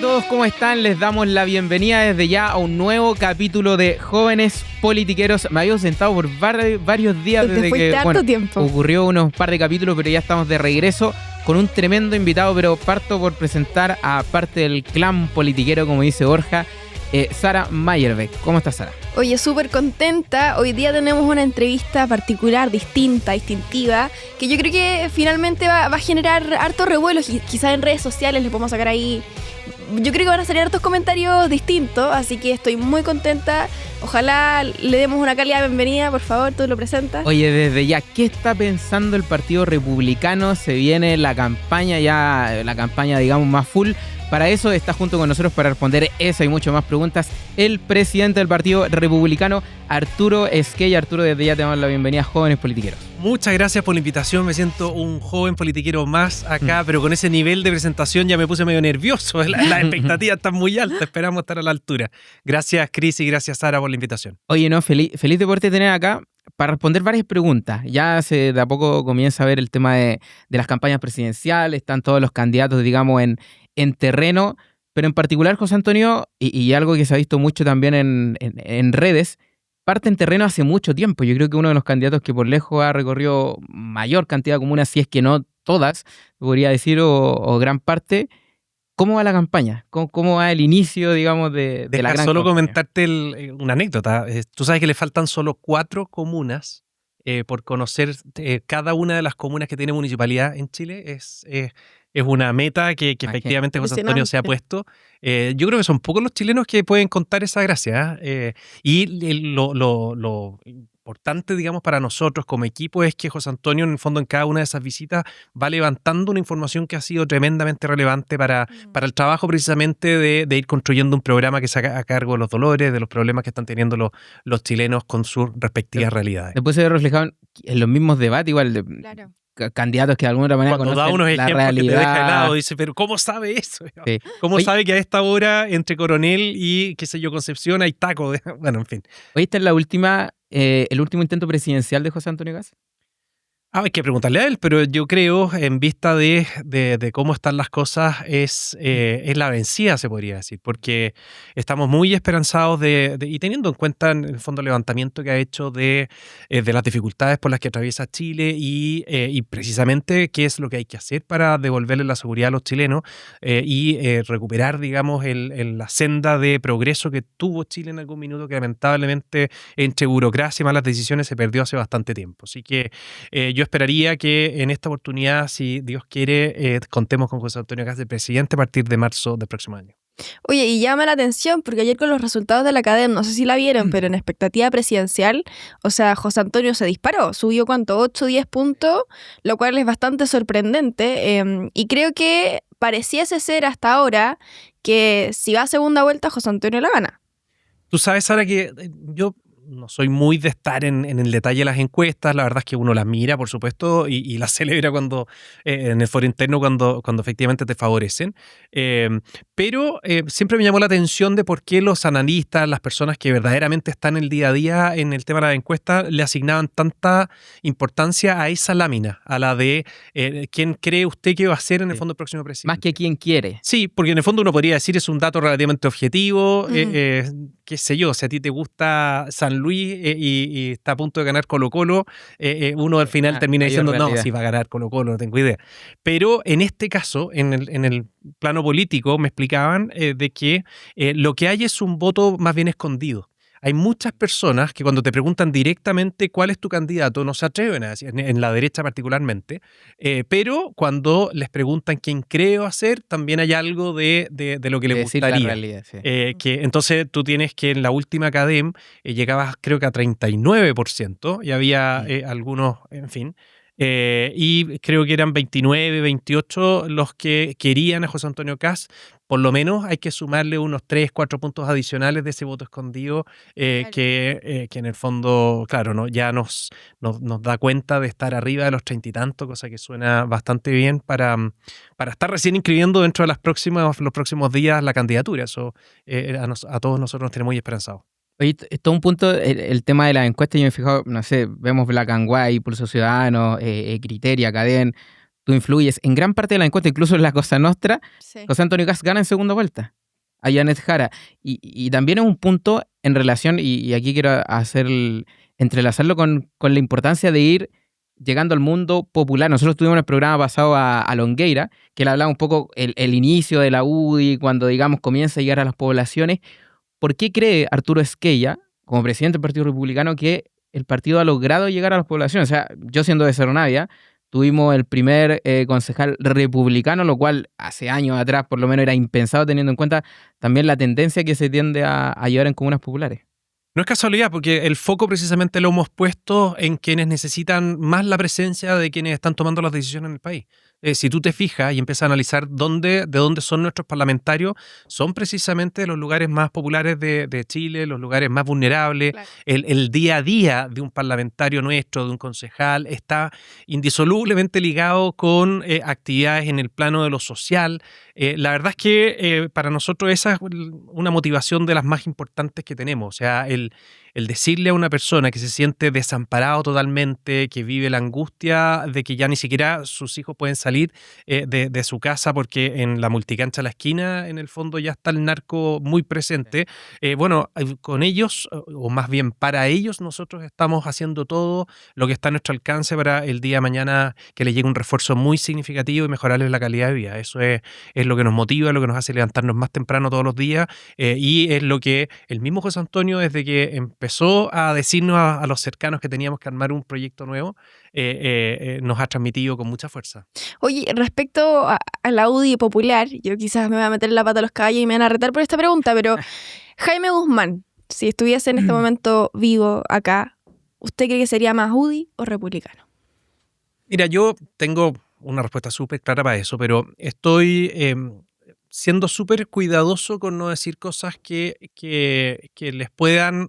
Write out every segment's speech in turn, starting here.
a todos, ¿cómo están? Les damos la bienvenida desde ya a un nuevo capítulo de Jóvenes Politiqueros. Me había ausentado por varios días desde que ocurrió unos par de capítulos, pero ya estamos de regreso con un tremendo invitado, pero parto por presentar a parte del clan politiquero, como dice Borja, Sara Mayerbeck. ¿Cómo estás, Sara? Oye, súper contenta. Hoy día tenemos una entrevista particular, distintiva, que yo creo que finalmente va a generar harto revuelo. Quizás en redes sociales le podemos sacar ahí. Yo creo que van a salir hartos comentarios distintos, así que estoy muy contenta. Ojalá le demos una cálida bienvenida, por favor, tú lo presentas. Oye, desde ya, ¿qué está pensando el Partido Republicano? Se viene la campaña, digamos, más full. Para eso está junto con nosotros para responder esa y mucho más preguntas el presidente del Partido Republicano, Arturo Esquella. Arturo, desde ya te damos la bienvenida a Jóvenes Politiqueros. Muchas gracias por la invitación, me siento un joven politiquero más acá, pero con ese nivel de presentación ya me puse medio nervioso, las expectativas están muy altas, esperamos estar a la altura. Gracias, Cris, y gracias, Sara, por la invitación. Oye, no, feliz de poderte tener acá para responder varias preguntas. Ya de a poco comienza a ver el tema de las campañas presidenciales, están todos los candidatos, digamos, en terreno, pero en particular José Antonio, y algo que se ha visto mucho también en redes, parte en terreno hace mucho tiempo. Yo creo que uno de los candidatos que por lejos ha recorrido mayor cantidad de comunas, si es que no todas, podría decir, o gran parte. ¿Cómo va la campaña? ¿Cómo va el inicio, digamos, de la gran solo campaña? Comentarte una anécdota. Tú sabes que le faltan solo 4 comunas por conocer. Cada una de las comunas que tiene municipalidad en Chile es una meta que efectivamente José Antonio se ha puesto. Yo creo que son pocos los chilenos que pueden contar esa gracia. Lo importante, digamos, para nosotros como equipo es que José Antonio, en el fondo, en cada una de esas visitas va levantando una información que ha sido tremendamente relevante para el trabajo precisamente de ir construyendo un programa que se haga a cargo de los dolores, de los problemas que están teniendo los chilenos con sus respectivas realidades. Después se ve reflejado en los mismos debates, igual Claro. Candidatos que de alguna manera cuando conocen da unos la ejemplos realidad. que te deja helado, dice, pero ¿cómo sabe eso? Sí. ¿Cómo Oye, sabe que a esta hora entre Coronel y, qué sé yo, Concepción hay taco? Bueno, en fin. Hoy está el último intento presidencial de José Antonio Kast. Hay que preguntarle a él, pero yo creo, en vista de cómo están las cosas, es la vencida, se podría decir, porque estamos muy esperanzados y teniendo en cuenta, en el fondo, el levantamiento que ha hecho de las dificultades por las que atraviesa Chile y precisamente qué es lo que hay que hacer para devolverle la seguridad a los chilenos y recuperar, digamos, la senda de progreso que tuvo Chile en algún minuto, que lamentablemente entre burocracia y malas decisiones se perdió hace bastante tiempo. Así que yo esperaría que en esta oportunidad, si Dios quiere, contemos con José Antonio Kast de presidente a partir de marzo del próximo año. Oye, y llama la atención porque ayer con los resultados de la academia, no sé si la vieron, pero en expectativa presidencial, o sea, José Antonio se disparó, subió ¿cuánto? 8 o 10 puntos, lo cual es bastante sorprendente, y creo que pareciese ser hasta ahora que si va a segunda vuelta José Antonio la gana. Tú sabes, Sara, que yo no soy muy de estar en el detalle de las encuestas. La verdad es que uno las mira, por supuesto, y las celebra cuando en el foro interno cuando efectivamente te favorecen. Pero siempre me llamó la atención de por qué los analistas, las personas que verdaderamente están el día a día en el tema de las encuestas, le asignaban tanta importancia a esa lámina, a la de quién cree usted que va a ser en el fondo el próximo presidente. Más que quién quiere. Sí, porque en el fondo uno podría decir es un dato relativamente objetivo, qué sé yo, si a ti te gusta San Luis y está a punto de ganar Colo-Colo, uno al final termina diciendo, no, si va a ganar Colo-Colo, no tengo idea. Pero en este caso, en el plano político, me explicaban de que lo que hay es un voto más bien escondido. Hay muchas personas que cuando te preguntan directamente cuál es tu candidato no se atreven a decir, en la derecha particularmente, pero cuando les preguntan quién creo hacer, también hay algo de lo que les gustaría. La realidad, sí. Que entonces tú tienes que en la última academia llegabas creo que a 39% y había algunos, en fin. Y creo que eran 29, 28 los que querían a José Antonio Kast. Por lo menos hay que sumarle unos 3, 4 puntos adicionales de ese voto escondido claro. que en el fondo, claro, ¿no? Ya nos da cuenta de estar arriba de los 30 y tanto, cosa que suena bastante bien para estar recién inscribiendo dentro de los próximos días la candidatura. Eso a todos nosotros nos tiene muy esperanzados. Oye, todo un punto, el tema de las encuestas, yo me he fijado, no sé, vemos Black and White, Pulso Ciudadano, Criteria, Cadén. tú influyes en gran parte de la encuesta, incluso en la Cosa Nostra. Sí. José Antonio Kast gana en segunda vuelta a Janet Jara. Y también es un punto en relación, y aquí quiero entrelazarlo con la importancia de ir llegando al mundo popular. Nosotros tuvimos el programa pasado a Longueira, que le hablaba un poco el inicio de la UDI, cuando, digamos, comienza a llegar a las poblaciones. ¿Por qué cree Arturo Esquella, como presidente del Partido Republicano, que el partido ha logrado llegar a las poblaciones? O sea, yo siendo de Cerro Navia, tuvimos el primer concejal republicano, lo cual hace años atrás por lo menos era impensado, teniendo en cuenta también la tendencia que se tiende a llevar en comunas populares. No es casualidad, porque el foco precisamente lo hemos puesto en quienes necesitan más la presencia de quienes están tomando las decisiones en el país. Si tú te fijas y empiezas a analizar de dónde son nuestros parlamentarios, son precisamente los lugares más populares de Chile, los lugares más vulnerables. Claro. El día a día de un parlamentario nuestro, de un concejal, está indisolublemente ligado con actividades en el plano de lo social. La verdad es que para nosotros esa es una motivación de las más importantes que tenemos. O sea, el decirle a una persona que se siente desamparado totalmente, que vive la angustia de que ya ni siquiera sus hijos pueden salir de su casa porque en la multicancha a la esquina, en el fondo, ya está el narco muy presente. Bueno, con ellos, o más bien para ellos, nosotros estamos haciendo todo lo que está a nuestro alcance para el día de mañana que les llegue un refuerzo muy significativo y mejorarles la calidad de vida. Eso es lo que nos motiva, lo que nos hace levantarnos más temprano todos los días y es lo que el mismo José Antonio, desde que empezó a decirnos a los cercanos que teníamos que armar un proyecto nuevo, nos ha transmitido con mucha fuerza. Oye, respecto a la UDI popular, yo quizás me voy a meter la pata a los caballos y me van a retar por esta pregunta, pero Jaime Guzmán, si estuviese en este momento vivo acá, ¿usted cree que sería más UDI o republicano? Mira, yo tengo una respuesta súper clara para eso, pero estoy siendo súper cuidadoso con no decir cosas que les puedan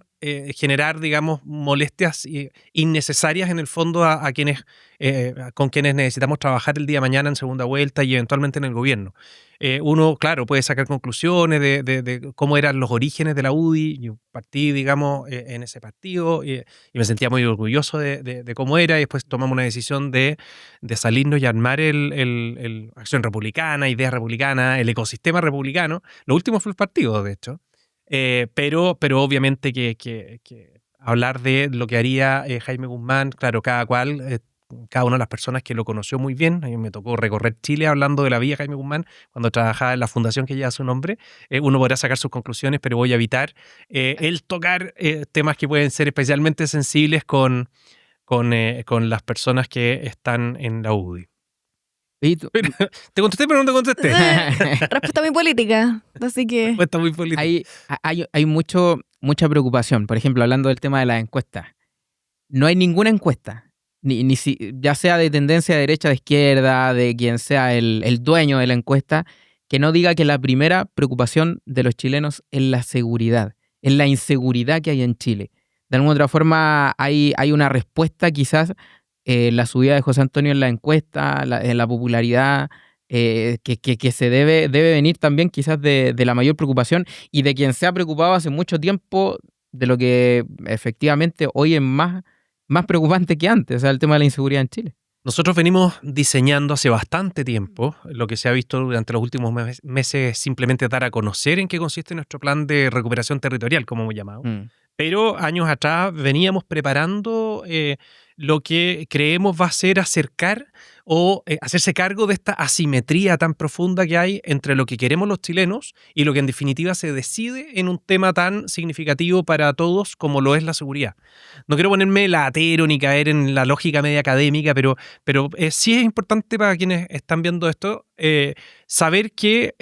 generar, digamos, molestias innecesarias en el fondo a quienes con quienes necesitamos trabajar el día de mañana en segunda vuelta y eventualmente en el gobierno. Uno, claro, puede sacar conclusiones de cómo eran los orígenes de la UDI. Yo partí, digamos, en ese partido y me sentía muy orgulloso de cómo era, y después tomamos una decisión de salirnos y armar el Acción Republicana, Idea Republicana, el ecosistema republicano. Lo último fue el partido, de hecho. Pero obviamente que hablar de lo que haría Jaime Guzmán, claro, cada cual, cada una de las personas que lo conoció muy bien. A mí me tocó recorrer Chile hablando de la vida de Jaime Guzmán cuando trabajaba en la fundación que lleva su nombre. Uno podrá sacar sus conclusiones, pero voy a evitar el tocar temas que pueden ser especialmente sensibles con las personas que están en la UDI. Te contesté, pero no te contesté. Respuesta muy política, así que... Respuesta muy política. Hay mucha preocupación. Por ejemplo, hablando del tema de las encuestas. No hay ninguna encuesta, ya sea de tendencia de derecha, de izquierda, de quien sea el dueño de la encuesta, que no diga que la primera preocupación de los chilenos es la seguridad, es la inseguridad que hay en Chile. De alguna otra forma hay una respuesta quizás, la subida de José Antonio en la encuesta, en la popularidad, que se debe venir también quizás de la mayor preocupación y de quien se ha preocupado hace mucho tiempo de lo que efectivamente hoy es más preocupante que antes, o sea, el tema de la inseguridad en Chile. Nosotros venimos diseñando hace bastante tiempo, lo que se ha visto durante los últimos meses, simplemente dar a conocer en qué consiste nuestro plan de recuperación territorial, como hemos llamado. Pero años atrás veníamos preparando lo que creemos va a ser acercar o hacerse cargo de esta asimetría tan profunda que hay entre lo que queremos los chilenos y lo que en definitiva se decide en un tema tan significativo para todos como lo es la seguridad. No quiero ponerme latero ni caer en la lógica media académica, pero sí es importante para quienes están viendo esto saber que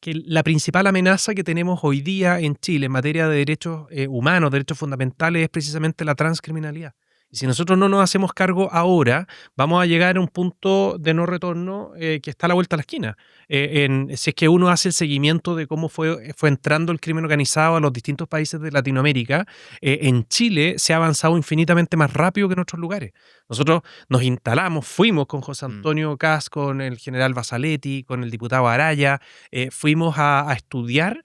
la principal amenaza que tenemos hoy día en Chile en materia de derechos humanos, derechos fundamentales, es precisamente la transcriminalidad. Y si nosotros no nos hacemos cargo ahora, vamos a llegar a un punto de no retorno que está a la vuelta de la esquina. Si es que uno hace el seguimiento de cómo fue entrando el crimen organizado a los distintos países de Latinoamérica, en Chile se ha avanzado infinitamente más rápido que en otros lugares. Nosotros nos instalamos, fuimos con José Antonio Kast, con el general Basaletti, con el diputado Araya, fuimos a estudiar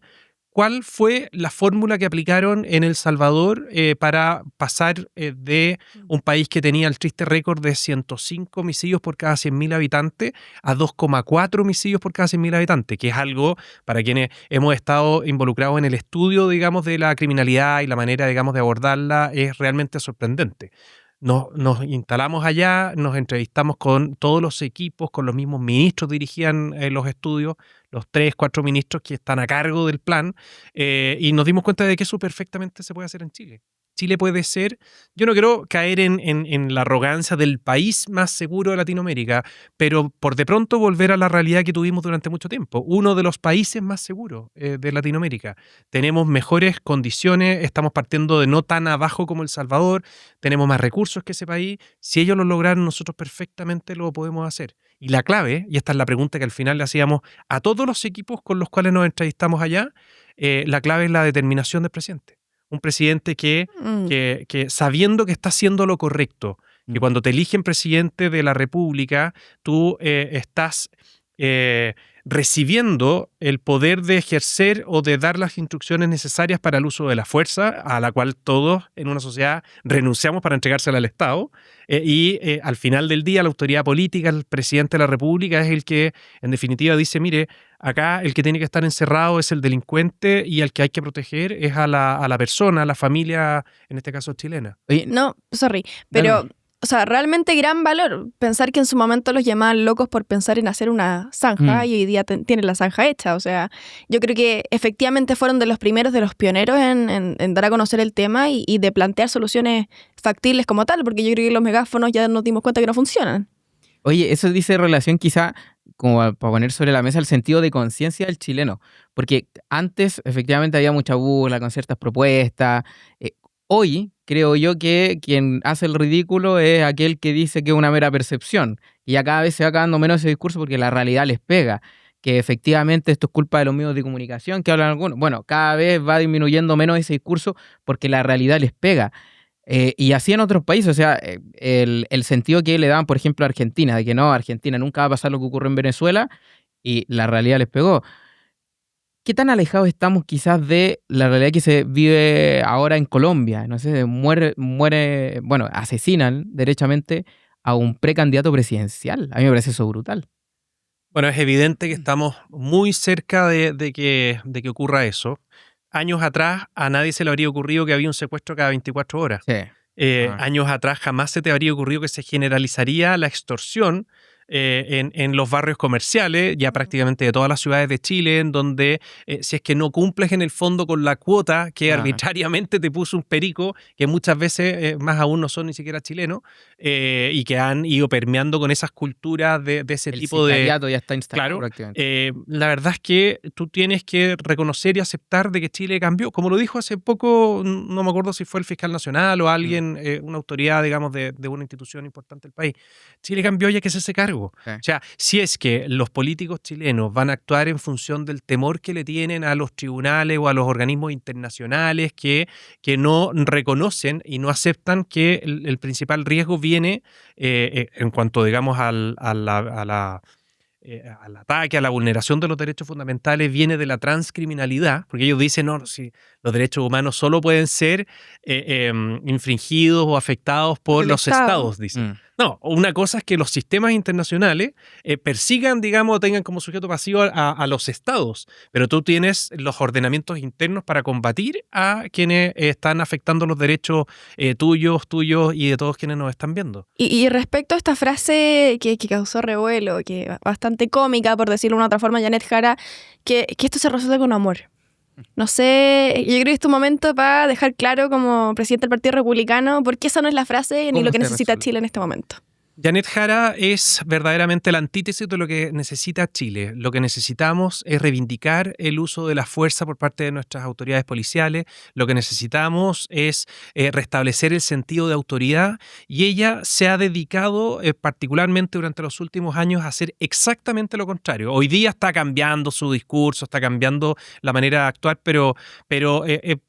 cuál fue la fórmula que aplicaron en El Salvador para pasar de un país que tenía el triste récord de 105 homicidios por cada 100.000 habitantes a 2,4 homicidios por cada 100.000 habitantes, que es algo para quienes hemos estado involucrados en el estudio, digamos, de la criminalidad y la manera, digamos, de abordarla es realmente sorprendente. Nos instalamos allá, nos entrevistamos con todos los equipos, con los mismos ministros dirigían los estudios, los 3, 4 ministros que están a cargo del plan, y nos dimos cuenta de que eso perfectamente se puede hacer en Chile. Chile puede ser, yo no quiero caer en la arrogancia del país más seguro de Latinoamérica, pero por de pronto volver a la realidad que tuvimos durante mucho tiempo. Uno de los países más seguros de Latinoamérica. Tenemos mejores condiciones, estamos partiendo de no tan abajo como El Salvador, tenemos más recursos que ese país. Si ellos lo lograron, nosotros perfectamente lo podemos hacer. Y la clave, y esta es la pregunta que al final le hacíamos a todos los equipos con los cuales nos entrevistamos allá, la clave es la determinación del presidente. Un presidente que sabiendo que está haciendo lo correcto, que cuando te eligen presidente de la República, tú estás recibiendo el poder de ejercer o de dar las instrucciones necesarias para el uso de la fuerza, a la cual todos en una sociedad renunciamos para entregársela al Estado, y al final del día la autoridad política, el presidente de la República, es el que en definitiva dice, mire, acá el que tiene que estar encerrado es el delincuente y al que hay que proteger es a la persona, a la familia, en este caso chilena. Oye, No, sorry, pero... no. O sea, realmente gran valor. Pensar que en su momento los llamaban locos por pensar en hacer una zanja y hoy día tienen la zanja hecha. O sea, yo creo que efectivamente fueron de los primeros, de los pioneros en dar a conocer el tema y de plantear soluciones factibles como tal, porque yo creo que los megáfonos ya nos dimos cuenta que no funcionan. Oye, eso dice relación quizá, como para poner sobre la mesa, el sentido de conciencia del chileno. Porque antes efectivamente había mucha burla con ciertas propuestas. Hoy creo yo que quien hace el ridículo es aquel que dice que es una mera percepción. Y ya cada vez se va acabando menos ese discurso porque la realidad les pega. Que efectivamente esto es culpa de los medios de comunicación que hablan algunos. Bueno, cada vez va disminuyendo menos ese discurso porque la realidad les pega. Y así en otros países, o sea, el sentido que le daban, por ejemplo, a Argentina, de que no, Argentina nunca va a pasar lo que ocurre en Venezuela, y la realidad les pegó. ¿Qué tan alejados estamos quizás de la realidad que se vive ahora en Colombia? No sé, bueno, asesinan derechamente a un precandidato presidencial. A mí me parece eso brutal. Bueno, es evidente que estamos muy cerca de que ocurra eso. Años atrás a nadie se le habría ocurrido que había un secuestro cada 24 horas. Sí. Años atrás jamás se te habría ocurrido que se generalizaría la extorsión en los barrios comerciales, ya prácticamente de todas las ciudades de Chile, en donde si es que no cumples en el fondo con la cuota que arbitrariamente te puso un perico, que muchas veces más aún no son ni siquiera chilenos, y que han ido permeando con esas culturas de ese tipo de... El sicariato ya está instalado, Claro, prácticamente. la verdad es que tú tienes que reconocer y aceptar de que Chile cambió. Como lo dijo hace poco, no me acuerdo si fue el fiscal nacional o alguien, una autoridad, digamos, de una institución importante del país. Chile cambió y hay que hacerse cargo. Sí. O sea, si es que los políticos chilenos van a actuar en función del temor que le tienen a los tribunales o a los organismos internacionales que no reconocen y no aceptan que el principal riesgo viene en cuanto, digamos, al ataque, a la vulneración de los derechos fundamentales, viene de la transcriminalidad, porque ellos dicen, no, si los derechos humanos solo pueden ser infringidos o afectados por El los Estado. estados, dicen. No, una cosa es que los sistemas internacionales persigan, digamos, o tengan como sujeto pasivo a los estados, pero tú tienes los ordenamientos internos para combatir a quienes están afectando los derechos tuyos y de todos quienes nos están viendo. Y respecto a esta frase que causó revuelo, que bastante cómica, por decirlo de una otra forma, Janet Jara, que esto se resuelve con amor. No sé, yo creo que es tu momento para dejar claro como presidente del Partido Republicano por qué esa no es la frase ni ¿Cómo lo que se necesita resuelve? Chile en este momento. Janet Jara es verdaderamente la antítesis de lo que necesita Chile. Lo que necesitamos es reivindicar el uso de la fuerza por parte de nuestras autoridades policiales. Lo que necesitamos es restablecer el sentido de autoridad, y ella se ha dedicado particularmente durante los últimos años a hacer exactamente lo contrario. Hoy día está cambiando su discurso, está cambiando la manera de actuar, pero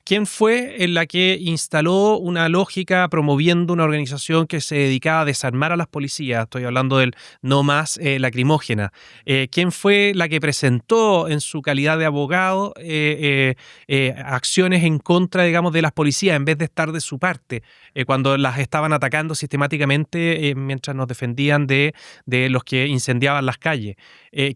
¿quién fue en la que instaló una lógica promoviendo una organización que se dedicaba a desarmar a las policías policía, estoy hablando del no más lacrimógena, quién fue la que presentó en su calidad de abogado acciones en contra, digamos, de las policías en vez de estar de su parte, cuando las estaban atacando sistemáticamente mientras nos defendían de los que incendiaban las calles.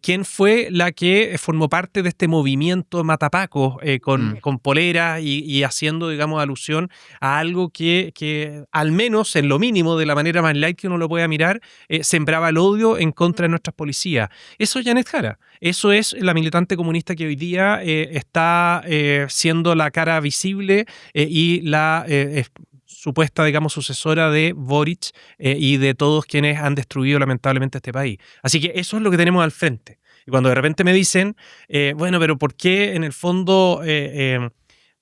¿Quién fue la que formó parte de este movimiento matapacos con poleras y haciendo, digamos, alusión a algo que al menos en lo mínimo, de la manera más light que uno lo pueda mirar, sembraba el odio en contra de nuestras policías? Eso es Janet Jara. Eso es la militante comunista que hoy día está siendo la cara visible y la supuesta, digamos, sucesora de Boric y de todos quienes han destruido lamentablemente este país. Así que eso es lo que tenemos al frente. Y cuando de repente me dicen, bueno, pero ¿por qué en el fondo,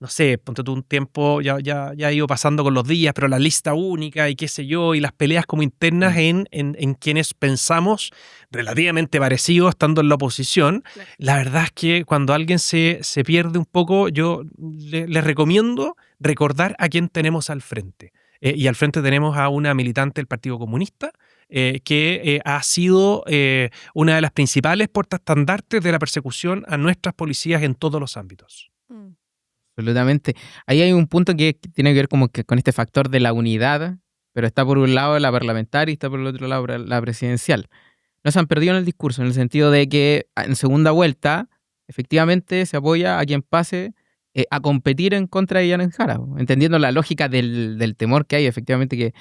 no sé, ponte tú un tiempo, ya ha ido pasando con los días, pero la lista única y qué sé yo, y las peleas como internas en quienes pensamos relativamente parecido estando en la oposición? Claro. La verdad es que cuando alguien se pierde un poco, yo les recomiendo recordar a quién tenemos al frente. Y al frente tenemos a una militante del Partido Comunista que ha sido una de las principales portaestandartes de la persecución a nuestras policías en todos los ámbitos. Absolutamente. Ahí hay un punto que tiene que ver como que con este factor de la unidad, pero está por un lado la parlamentaria y está por el otro lado la presidencial. No se han perdido en el discurso, en el sentido de que en segunda vuelta efectivamente se apoya a quien pase a competir en contra de Janet Jara, entendiendo la lógica del temor que hay efectivamente que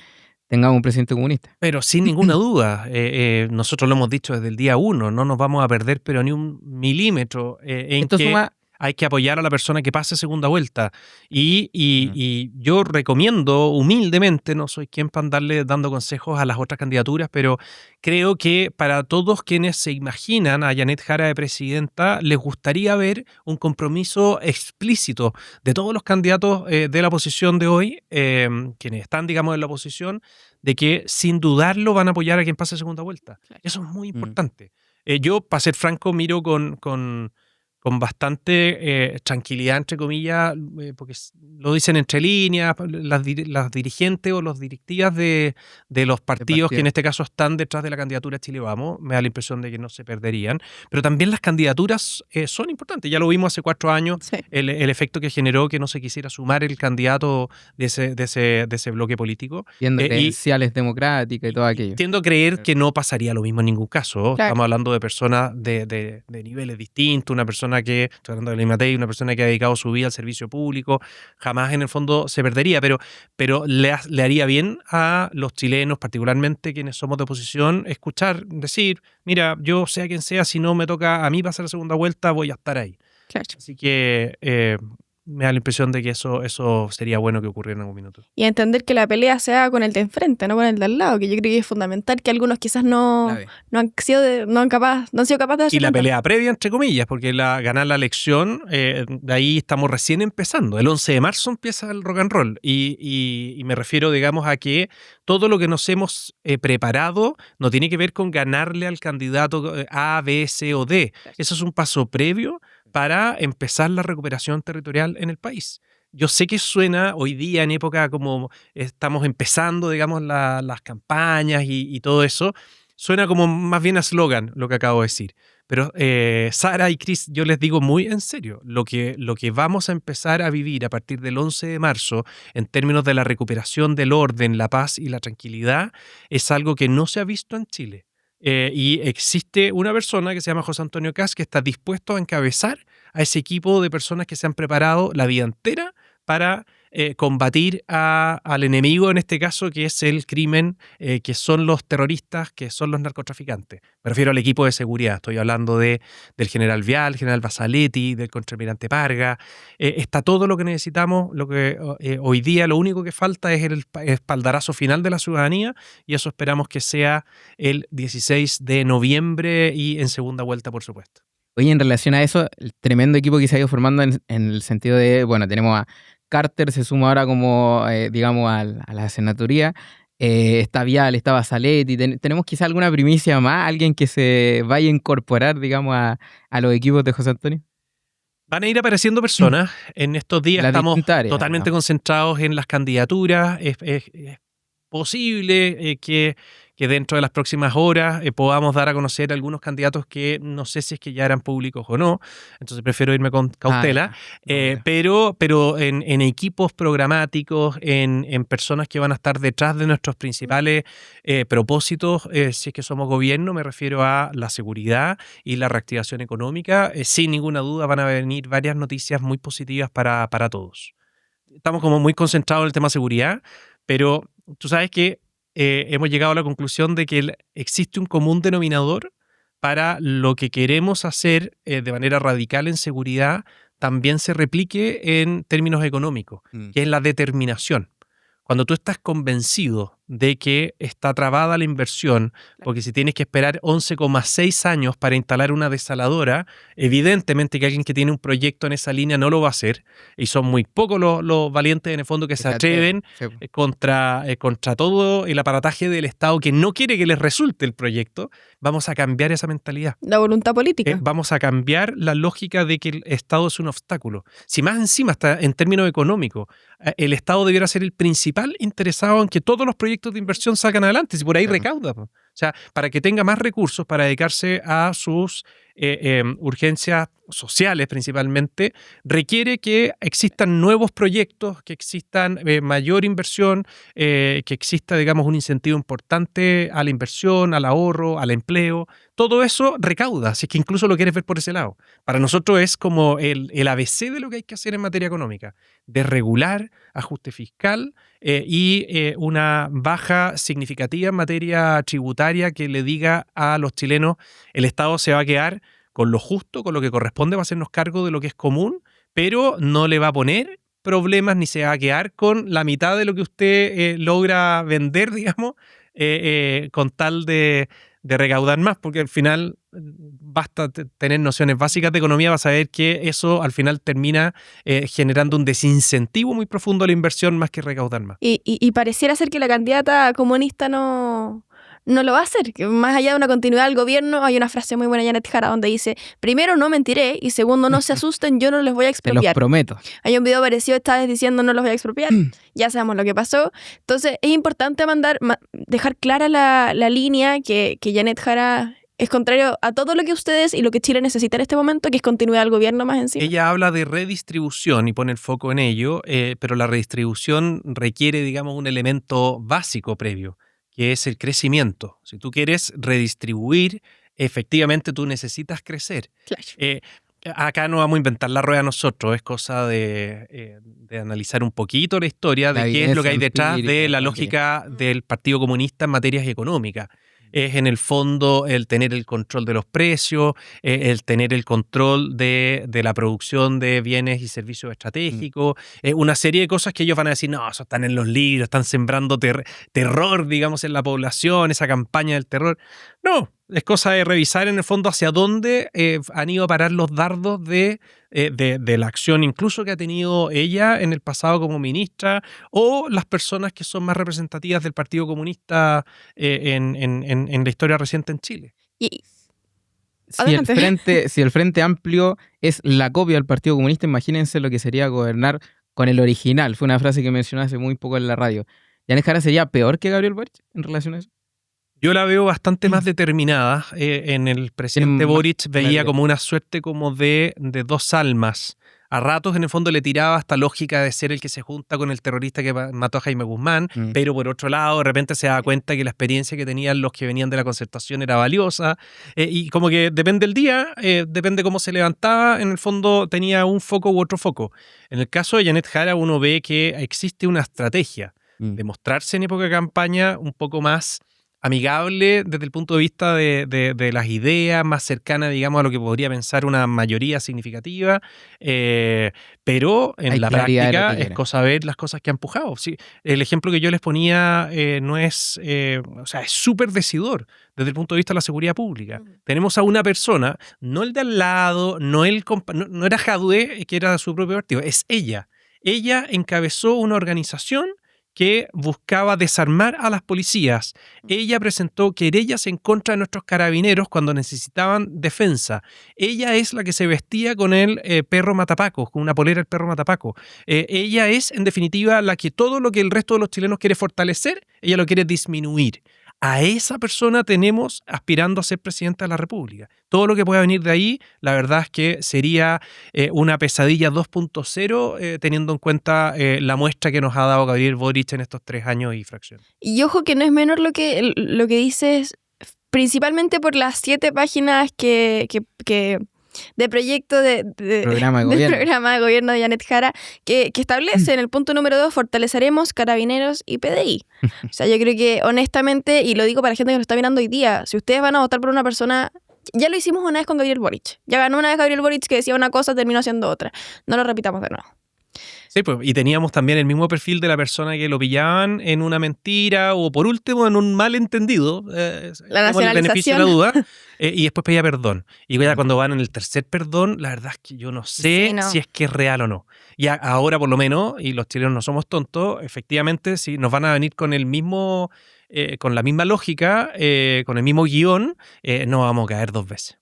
tengamos un presidente comunista. Pero sin ninguna duda, nosotros lo hemos dicho desde el día 1, no nos vamos a perder pero ni un milímetro en Esto que suma... hay que apoyar a la persona que pase segunda vuelta. Y yo recomiendo humildemente, no soy quien para andarle dando consejos a las otras candidaturas, pero creo que para todos quienes se imaginan a Janet Jara de presidenta, les gustaría ver un compromiso explícito de todos los candidatos de la oposición de hoy, quienes están, digamos, en la oposición, de que sin dudarlo van a apoyar a quien pase segunda vuelta. Eso es muy importante. Yo, para ser franco, miro con bastante tranquilidad, entre comillas, porque lo dicen entre líneas, las dirigentes o los directivas de los partidos que en este caso están detrás de la candidatura Chile Vamos, me da la impresión de que no se perderían, pero también las candidaturas son importantes. Ya lo vimos hace 4 años, sí. el efecto que generó que no se quisiera sumar el candidato de ese bloque político. Viendo credenciales democráticas y todo aquello. Tiendo a creer que no pasaría lo mismo en ningún caso. Claro. Estamos hablando de personas de niveles distintos, una persona que, estoy hablando de Ley Matei, una persona que ha dedicado su vida al servicio público, jamás en el fondo se perdería, pero le haría bien a los chilenos, particularmente quienes somos de oposición, escuchar, decir, mira, yo sea quien sea, si no me toca a mí pasar la segunda vuelta, voy a estar ahí. Claro. Así que me da la impresión de que eso sería bueno que ocurriera en algún minuto. Y entender que la pelea sea con el de enfrente, no con el de al lado, que yo creo que es fundamental, que algunos quizás no han sido capaces de hacer. Y la pelea previa, entre comillas, porque ganar la elección, de ahí estamos recién empezando. El 11 de marzo empieza el rock and roll. Y me refiero, digamos, a que todo lo que nos hemos preparado no tiene que ver con ganarle al candidato A, B, C o D. Eso es un paso previo para empezar la recuperación territorial en el país. Yo sé que suena hoy día, en época como estamos empezando, digamos, las campañas y todo eso, suena como más bien a eslogan lo que acabo de decir. Pero Sara y Chris, yo les digo muy en serio, lo que vamos a empezar a vivir a partir del 11 de marzo en términos de la recuperación del orden, la paz y la tranquilidad es algo que no se ha visto en Chile. Y existe una persona que se llama José Antonio Kast que está dispuesto a encabezar a ese equipo de personas que se han preparado la vida entera para combatir al enemigo, en este caso, que es el crimen, que son los terroristas, que son los narcotraficantes. Me refiero al equipo de seguridad. Estoy hablando del general Vial, general Basaletti, del contraalmirante Parga. Está todo lo que necesitamos. Lo que hoy día lo único que falta es el espaldarazo final de la ciudadanía y eso esperamos que sea el 16 de noviembre y en segunda vuelta, por supuesto. Oye, en relación a eso, el tremendo equipo que se ha ido formando en el sentido de, bueno, tenemos a Carter, se suma ahora como, digamos, a la senaturía, está Vial, está Basaletti, tenemos quizá alguna primicia más, alguien que se vaya a incorporar, digamos, a los equipos de José Antonio. Van a ir apareciendo personas, en estos días estamos totalmente concentrados en las candidaturas, es posible que que dentro de las próximas horas podamos dar a conocer algunos candidatos que no sé si es que ya eran públicos o no, entonces prefiero irme con cautela, pero en equipos programáticos, en personas que van a estar detrás de nuestros principales propósitos, si es que somos gobierno, me refiero a la seguridad y la reactivación económica, sin ninguna duda van a venir varias noticias muy positivas para todos. Estamos como muy concentrados en el tema seguridad, pero tú sabes que hemos llegado a la conclusión de que existe un común denominador para lo que queremos hacer de manera radical en seguridad, también se replique en términos económicos, que es la determinación. Cuando tú estás convencido de que está trabada la inversión, porque si tienes que esperar 11,6 años para instalar una desaladora, evidentemente que alguien que tiene un proyecto en esa línea no lo va a hacer, y son muy pocos los valientes en el fondo que se atreven contra todo el aparataje del Estado que no quiere que les resulte el proyecto. Vamos a cambiar esa mentalidad. La voluntad política. Vamos a cambiar la lógica de que el Estado es un obstáculo. Si más encima, está en términos económicos, el Estado debiera ser el principal interesado en que todos los proyectos de inversión salgan adelante, si por ahí recauda. O sea, para que tenga más recursos para dedicarse a sus urgencias sociales principalmente, requiere que existan nuevos proyectos, que existan mayor inversión, que exista, digamos, un incentivo importante a la inversión, al ahorro, al empleo. Todo eso recauda, si es que incluso lo quieres ver por ese lado. Para nosotros es como el ABC de lo que hay que hacer en materia económica: desregular, ajuste fiscal y una baja significativa en materia tributaria que le diga a los chilenos: el Estado se va a quedar con lo justo, con lo que corresponde, va a hacernos cargo de lo que es común, pero no le va a poner problemas ni se va a quedar con la mitad de lo que usted logra vender, digamos, con tal de recaudar más, porque al final basta tener nociones básicas de economía para saber que eso al final termina generando un desincentivo muy profundo a la inversión más que recaudar más. Y pareciera ser que la candidata comunista no lo va a hacer, que más allá de una continuidad del gobierno. Hay una frase muy buena de Janet Jara donde dice: primero, no mentiré, y segundo, no se asusten, yo no les voy a expropiar. Te los prometo. Hay un video parecido, esta vez diciendo: no los voy a expropiar. Ya sabemos lo que pasó. Entonces es importante dejar clara la línea que Janet Jara es contrario a todo lo que ustedes y lo que Chile necesita en este momento, que es continuidad del gobierno más encima. Ella habla de redistribución y pone el foco en ello, pero la redistribución requiere, digamos, un elemento básico previo, que es el crecimiento. Si tú quieres redistribuir, efectivamente tú necesitas crecer. Claro. Acá no vamos a inventar la rueda nosotros, es cosa de analizar un poquito la historia de qué es lo que hay detrás de la lógica del Partido Comunista en materias económicas. Es en el fondo el tener el control de los precios, el tener el control de la producción de bienes y servicios estratégicos, una serie de cosas que ellos van a decir: no, eso están en los libros, están sembrando terror, digamos, en la población, esa campaña del terror. No, es cosa de revisar en el fondo hacia dónde han ido a parar los dardos de la acción incluso que ha tenido ella en el pasado como ministra, o las personas que son más representativas del Partido Comunista en la historia reciente en Chile. Si el Frente Amplio es la copia del Partido Comunista, imagínense lo que sería gobernar con el original. Fue una frase que mencioné hace muy poco en la radio. ¿Janet Jara sería peor que Gabriel Boric en relación a eso? Yo la veo bastante más determinada. En el presidente Boric veía como una suerte como de dos almas. A ratos, en el fondo, le tiraba esta lógica de ser el que se junta con el terrorista que mató a Jaime Guzmán, pero por otro lado, de repente se daba cuenta que la experiencia que tenían los que venían de la Concertación era valiosa, y como que depende del día, depende cómo se levantaba, en el fondo tenía un foco u otro foco. En el caso de Janet Jara, uno ve que existe una estrategia de mostrarse en época de campaña un poco más amigable desde el punto de vista de las ideas, más cercana, digamos, a lo que podría pensar una mayoría significativa, pero en la práctica es cosa ver las cosas que ha empujado. Sí, el ejemplo que yo les ponía no es, o sea, es súper decidor desde el punto de vista de la seguridad pública. Tenemos a una persona, no el de al lado, no era Jadwe, que era de su propio partido, es ella. Ella encabezó una organización que buscaba desarmar a las policías. Ella presentó querellas en contra de nuestros carabineros cuando necesitaban defensa. Ella es la que se vestía con el perro matapaco, con una polera del perro matapaco. Ella es, en definitiva, la que todo lo que el resto de los chilenos quiere fortalecer, ella lo quiere disminuir. a esa persona tenemos aspirando a ser presidente de la República. Todo lo que pueda venir de ahí, la verdad es que sería una pesadilla 2.0, teniendo en cuenta la muestra que nos ha dado Gabriel Boric en estos 3 años y fracción. Y ojo que no es menor lo que dices, principalmente por las 7 páginas que de proyecto Programa de del gobierno. programa de gobierno de Janet Jara, que establece en el punto número 2, fortaleceremos Carabineros y PDI. O sea, yo creo que honestamente, y lo digo para la gente que lo está mirando hoy día, si ustedes van a votar por una persona, ya lo hicimos una vez con Gabriel Boric. Ya ganó una vez Gabriel Boric que decía una cosa, terminó haciendo otra. No lo repitamos de nuevo. Sí, pues, y teníamos también el mismo perfil de la persona que lo pillaban en una mentira o por último en un malentendido, La como el beneficio de la nacionalización. duda, y después pedía perdón. Y ya cuando van en el tercer perdón, la verdad es que yo no sé Sí, no. si es que es real o no. Y ahora por lo menos, y los chilenos no somos tontos, efectivamente si nos van a venir con el mismo, con la misma lógica, con el mismo guión, no vamos a caer 2 veces.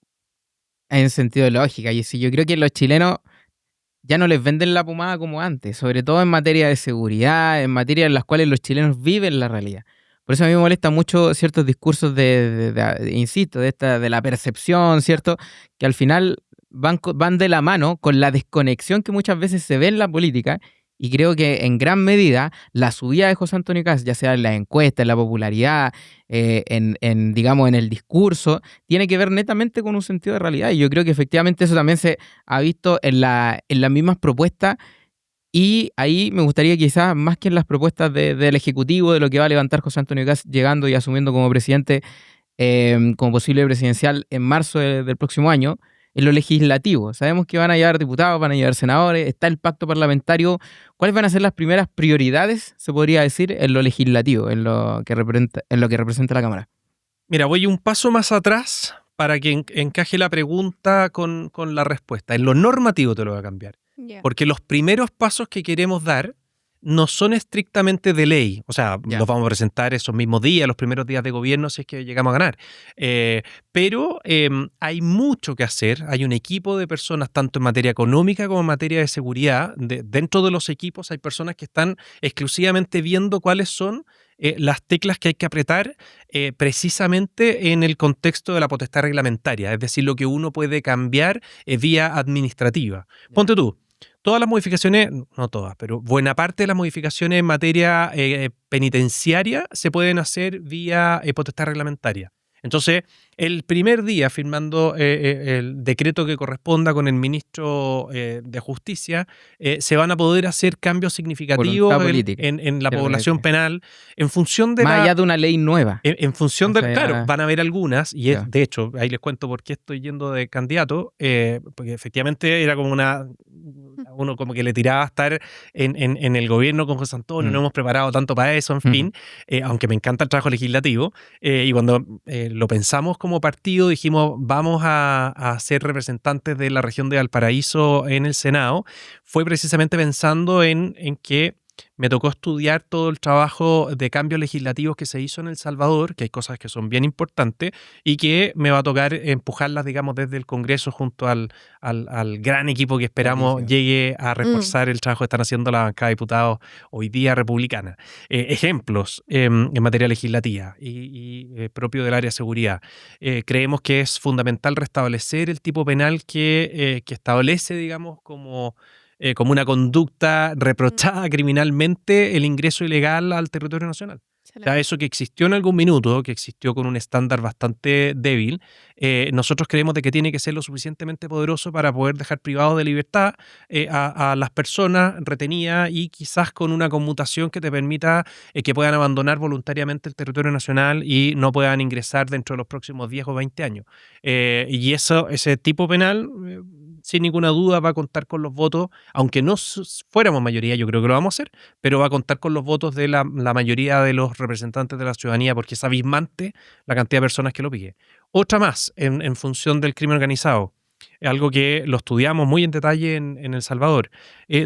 En sentido de lógica. Y sí, yo creo que los chilenos ya no les venden la pomada como antes, sobre todo en materia de seguridad, en materia en las cuales los chilenos viven la realidad. Por eso a mí me molesta mucho ciertos discursos insisto, de la percepción, ¿cierto? Que al final van de la mano con la desconexión que muchas veces se ve en la política. Y creo que en gran medida la subida de José Antonio Kast, ya sea en las encuestas, en la popularidad, digamos, en el discurso, tiene que ver netamente con un sentido de realidad. Y yo creo que efectivamente eso también se ha visto en las mismas propuestas. Y ahí me gustaría quizás, más que en las propuestas del Ejecutivo, de lo que va a levantar José Antonio Kast llegando y asumiendo como presidente, como posible presidencial en marzo del próximo año, en lo legislativo. Sabemos que van a llegar diputados, van a llegar senadores, está el pacto parlamentario. ¿Cuáles van a ser las primeras prioridades, se podría decir, en lo legislativo, en lo que representa la Cámara? Mira, voy un paso más atrás para que encaje la pregunta con la respuesta. En lo normativo te lo voy a cambiar. Yeah. Porque los primeros pasos que queremos dar no son estrictamente de ley. O sea, los vamos a presentar esos mismos días, los primeros días de gobierno, si es que llegamos a ganar. Pero hay mucho que hacer. Hay un equipo de personas, tanto en materia económica como en materia de seguridad. Dentro de los equipos hay personas que están exclusivamente viendo cuáles son las teclas que hay que apretar precisamente en el contexto de la potestad reglamentaria. Es decir, lo que uno puede cambiar vía administrativa. Ponte tú. Todas las modificaciones, no todas, pero buena parte de las modificaciones en materia penitenciaria se pueden hacer vía potestad reglamentaria. Entonces, el primer día, firmando el decreto que corresponda con el ministro de Justicia, se van a poder hacer cambios significativos en la población penal en función de más allá de una ley nueva. En función de... Claro, van a haber algunas, y de hecho, ahí les cuento por qué estoy yendo de candidato, porque efectivamente era como uno como que le tiraba a estar en el gobierno con José Antonio, no hemos preparado tanto para eso, en fin, aunque me encanta el trabajo legislativo, y cuando lo pensamos como partido, dijimos, vamos a ser representantes de la región de Valparaíso en el Senado, fue precisamente pensando en que me tocó estudiar todo el trabajo de cambios legislativos que se hizo en El Salvador, que hay cosas que son bien importantes y que me va a tocar empujarlas, digamos, desde el Congreso junto al gran equipo que esperamos llegue a reforzar el trabajo que están haciendo la bancada de diputados hoy día republicana. Ejemplos en materia legislativa y propio del área de seguridad. Creemos que es fundamental restablecer el tipo penal que establece, digamos, como una conducta reprochada criminalmente el ingreso ilegal al territorio nacional. O sea, eso que existió en algún minuto, que existió con un estándar bastante débil, nosotros creemos de que tiene que ser lo suficientemente poderoso para poder dejar privados de libertad a las personas retenidas y quizás con una conmutación que te permita que puedan abandonar voluntariamente el territorio nacional y no puedan ingresar dentro de los próximos 10 o 20 años. Y ese tipo penal... sin ninguna duda va a contar con los votos, aunque no fuéramos mayoría, yo creo que lo vamos a hacer, pero va a contar con los votos de la mayoría de los representantes de la ciudadanía porque es abismante la cantidad de personas que lo pide. Otra más, en función del crimen organizado, algo que lo estudiamos muy en detalle en El Salvador,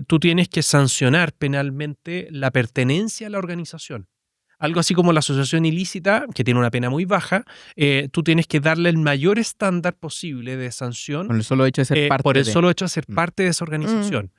tú tienes que sancionar penalmente la pertenencia a la organización. Algo así como la asociación ilícita, que tiene una pena muy baja, tú tienes que darle el mayor estándar posible de sanción por el solo hecho de ser parte solo hecho de ser parte de esa organización.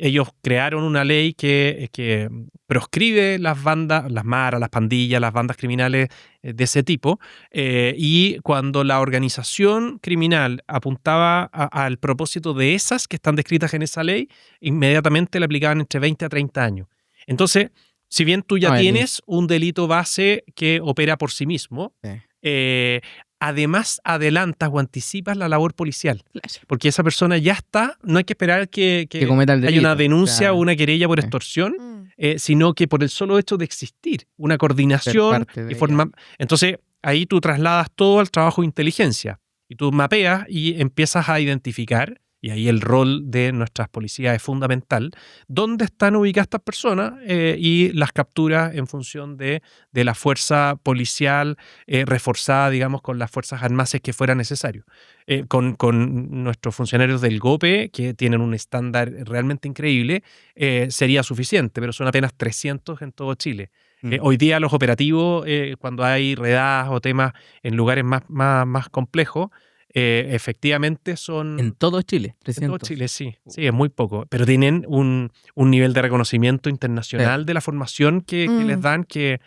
ellos crearon una ley que proscribe las bandas, las maras, las pandillas, las bandas criminales de ese tipo, y cuando la organización criminal apuntaba al propósito de esas que están descritas en esa ley, inmediatamente le aplicaban entre 20 a 30 años. Entonces, si bien tú ya tienes un delito base que opera por sí mismo, además adelantas o anticipas la labor policial. Claro. Porque esa persona ya está, no hay que esperar que cometa el delito. haya una denuncia Claro. o una querella por extorsión, sino que por el solo hecho de existir, una coordinación. Entonces, ahí tú trasladas todo al trabajo de inteligencia y tú mapeas y empiezas a identificar, y ahí el rol de nuestras policías es fundamental, dónde están ubicadas estas personas y las capturas en función de la fuerza policial reforzada, digamos, con las fuerzas armadas que fuera necesario. Con nuestros funcionarios del GOPE, que tienen un estándar realmente increíble, sería suficiente, pero son apenas 300 en todo Chile. Hoy día los operativos, cuando hay redadas o temas en lugares más complejos, efectivamente son... En todo Chile, 300. En todo Chile, sí. Sí, es muy poco. Pero tienen un nivel de reconocimiento internacional de la formación que les dan, que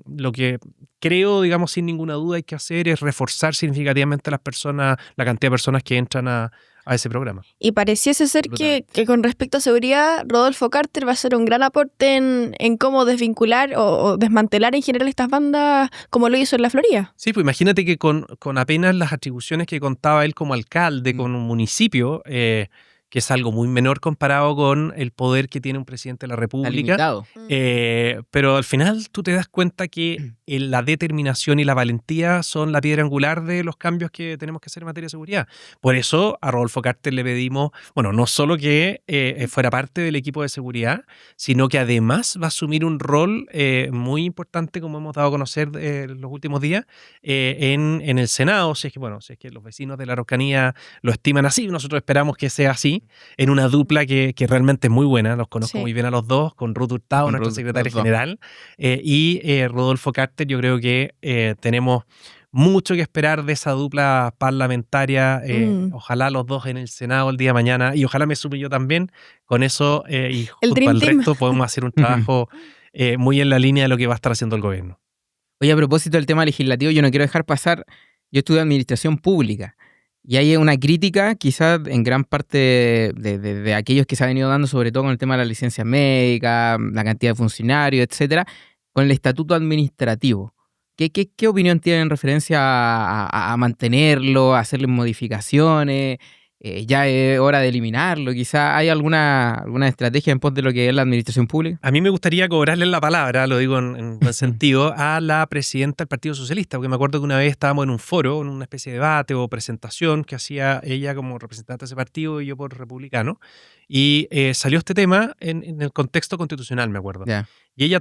lo que creo, digamos, sin ninguna duda hay que hacer es reforzar significativamente la cantidad de personas que entran a ese programa. Y pareciese ser que con respecto a seguridad, Rodolfo Carter va a ser un gran aporte en cómo desvincular o desmantelar en general estas bandas, como lo hizo en la Florida. Sí, pues imagínate que con apenas las atribuciones que contaba él como alcalde, con un municipio, que es algo muy menor comparado con el poder que tiene un presidente de la República. Pero al final tú te das cuenta que la determinación y la valentía son la piedra angular de los cambios que tenemos que hacer en materia de seguridad. Por eso a Rodolfo Carter le pedimos, bueno, no solo que fuera parte del equipo de seguridad, sino que además va a asumir un rol muy importante, como hemos dado a conocer los últimos días, en el Senado, si es que los vecinos de la Araucanía lo estiman así, nosotros esperamos que sea así, en una dupla que realmente es muy buena, los conozco muy bien a los dos, con Ruth Hurtado, nuestro secretario general, y Rodolfo Carter. Yo creo que tenemos mucho que esperar de esa dupla parlamentaria, ojalá los dos en el Senado el día de mañana, y ojalá me sume yo también, con eso y junto al resto podemos hacer un trabajo muy en la línea de lo que va a estar haciendo el gobierno. Oye, a propósito del tema legislativo, yo no quiero dejar pasar, yo estudié administración pública, y hay una crítica quizás en gran parte de aquellos que se ha venido dando, sobre todo con el tema de las licencias médicas, la cantidad de funcionarios, etcétera, con el estatuto administrativo. ¿Qué opinión tienen en referencia a mantenerlo, a hacerle modificaciones? Ya es hora de eliminarlo. Quizá hay alguna estrategia en pos de lo que es la administración pública. A mí me gustaría cobrarle la palabra, lo digo en buen sentido, a la presidenta del Partido Socialista, porque me acuerdo que una vez estábamos en un foro, en una especie de debate o presentación que hacía ella como representante de ese partido y yo por republicano, y salió este tema en el contexto constitucional, me acuerdo. Yeah. Y ella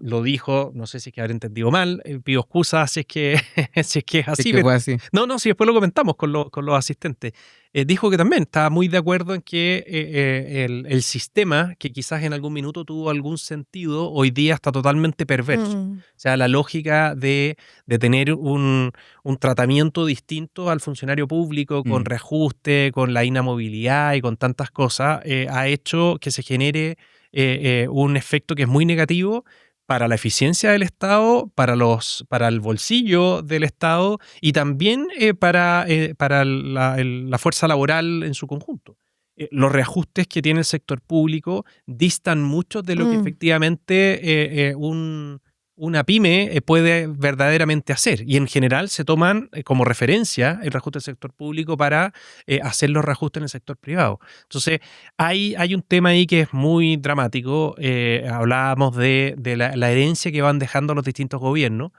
lo dijo, no sé si es que habré entendido mal, pido excusas si es que es así. Si es que fue así. No, si después lo comentamos con los asistentes. Dijo que también estaba muy de acuerdo en que el sistema, que quizás en algún minuto tuvo algún sentido, hoy día está totalmente perverso. O sea, la lógica de tener un tratamiento distinto al funcionario público, con reajuste, con la inamovilidad y con tantas cosas, ha hecho que se genere un efecto que es muy negativo para la eficiencia del Estado, para el bolsillo del Estado y también para la fuerza laboral en su conjunto. Los reajustes que tiene el sector público distan mucho de lo que efectivamente una pyme puede verdaderamente hacer. Y en general se toman como referencia el reajuste del sector público para hacer los reajustes en el sector privado. Entonces, hay un tema ahí que es muy dramático. Hablábamos de la herencia que van dejando los distintos gobiernos.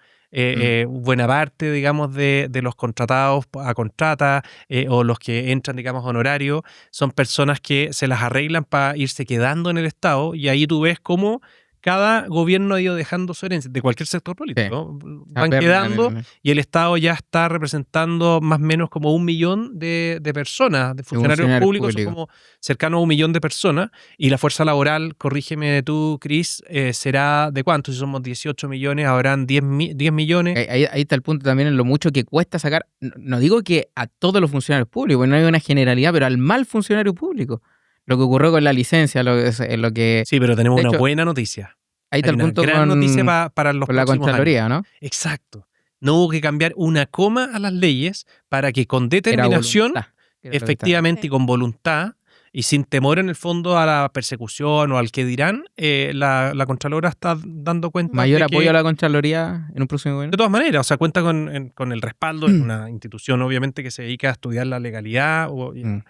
Buena parte, digamos, de los contratados a contrata o los que entran, digamos, a honorario, son personas que se las arreglan para irse quedando en el Estado, y ahí tú ves cómo cada gobierno ha ido dejando su herencia, de cualquier sector político. Sí. Van quedando y el Estado ya está representando más o menos como 1 millón de personas, de funcionarios públicos, son como cercanos a 1 millón de personas, y la fuerza laboral, corrígeme tú, Cris, será ¿de cuánto? Si somos 18 millones, habrán 10 millones. Ahí está el punto también en lo mucho que cuesta sacar, no digo que a todos los funcionarios públicos, no hay una generalidad, pero al mal funcionario público. Lo que ocurrió con la licencia, lo que... Sí, pero tenemos De una hecho, buena noticia. Ahí está Hay el una punto gran noticia para los con la próximos Contraloría, años. ¿no? Exacto. No hubo que cambiar una coma a las leyes para que con Era determinación, voluntad. Que era lo que efectivamente Sí. y con voluntad, y sin temor en el fondo a la persecución o al que dirán, la Contralora está dando cuenta Mayor de apoyo que, a la Contraloría en un próximo de gobierno. todas maneras, o sea, cuenta con el respaldo, es una institución obviamente que se dedica a estudiar la legalidad y a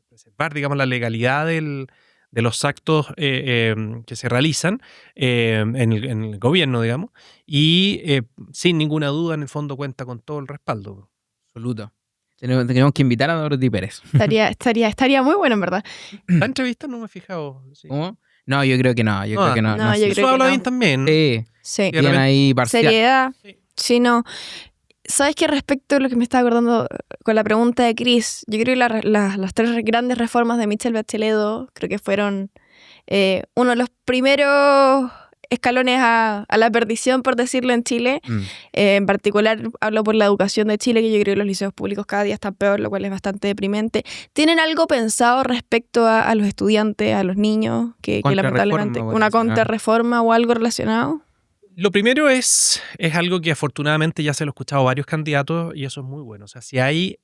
preservar, digamos, la legalidad de los actos que se realizan en el gobierno, digamos, y sin ninguna duda, en el fondo, cuenta con todo el respaldo. Absoluto. Tenemos que invitar a Dorothy Pérez. Estaría muy bueno, en verdad. La entrevista no me he fijado. Sí. ¿Cómo? No, yo creo que no. Yo creo que no. No, yo sé. creo Eso que habla no. bien también. Sí, Sí. bien ahí parcial. Seriedad. Sí. Sí, no. ¿Sabes qué? Respecto a lo que me estaba acordando con la pregunta de Chris, yo creo que las 3 grandes reformas de Michelle Bachelet II creo que fueron uno de los primeros escalones a la perdición, por decirlo, en Chile. En particular, hablo por la educación de Chile, que yo creo que los liceos públicos cada día están peor, lo cual es bastante deprimente. ¿Tienen algo pensado respecto a los estudiantes, a los niños, que lamentablemente Contrarreforma, una podría ser, ¿no? contrarreforma o algo relacionado? Lo primero es algo que afortunadamente ya se lo he escuchado a varios candidatos y eso es muy bueno. O sea, si hay